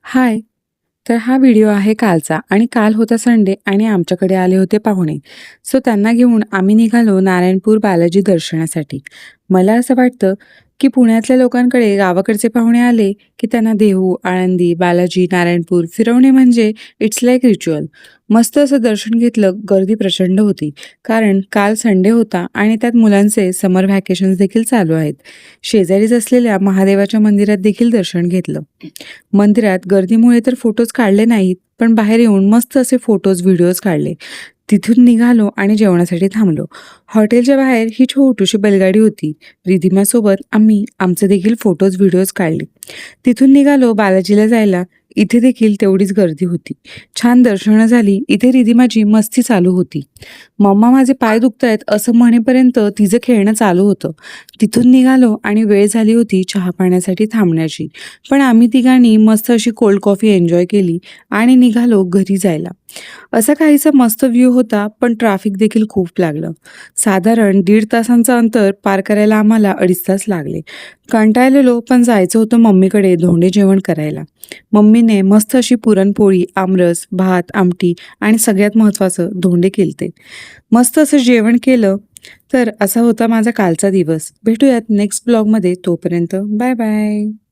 हाय! तर हा व्हिडिओ आहे कालचा आणि काल होता संडे आणि आमच्याकडे आले होते पाहुणे. सो त्यांना घेऊन आम्ही निघालो नारायणपूर बालाजी दर्शनासाठी. मला असं वाटतं, की पुण्यातल्या लोकांकडे गावाकडचे पाहुणे आले, की त्यांना देहू, आळंदी, बालाजी, नारायणपूर फिरवणे म्हणजे इट्स लाइक रिच्युअल. मस्त असं दर्शन घेतलं. गर्दी प्रचंड होती. कारण काल संडे होता आणि त्यात मुलांचे समर व्हॅकेशन्स देखील चालू आहेत. शेजारीच असलेल्या महादेवाच्या मंदिरात देखील दर्शन घेतलं. मंदिरात गर्दीमुळे तर फोटोज काढले नाहीत, पण बाहेर येऊन मस्त असे फोटोज, व्हिडिओज काढले. तिथून निघालो आणि जेवणासाठी थांबलो. हॉटेलच्या बाहेर ही छोटीशी बैलगाडी होती. रिधिमासोबत आम्ही आमचे देखील फोटोज, व्हिडिओज काढले. तिथून निघालो बालाजीला जायला. इथे देखील तेवढीच गर्दी होती. छान दर्शनं झाली. इथे रिधिमाची मस्ती चालू होती. "मम्मा माझे पाय दुखतायत" असं म्हणेपर्यंत तिचं खेळणं चालू होतं. तिथून निघालो आणि वेळ झाली होती चहा-पाण्यासाठी थांबण्याची. पण आम्ही तिघांनी मस्त अशी कोल्ड कॉफी एन्जॉय केली आणि निघालो घरी जायला. असा काहीसा मस्त व्ह्यू होता, पण ट्रॅफिक देखील खूप लागलं. साधारण 1.5 तासांचं अंतर पार करायला आम्हाला 2.5 तास लागले. कंटाळलेलो, पण जायचं होतं मम्मीकडे धोंडे जेवण करायला. मम्मीने मस्त अशी पुरणपोळी, आमरस, भात, आमटी आणि सगळ्यात महत्त्वाचं धोंडे केलते. मस्त असं जेवण केलं. तर असा होता माझा कालचा दिवस. भेटूयात नेक्स्ट ब्लॉगमध्ये. तोपर्यंत बाय बाय.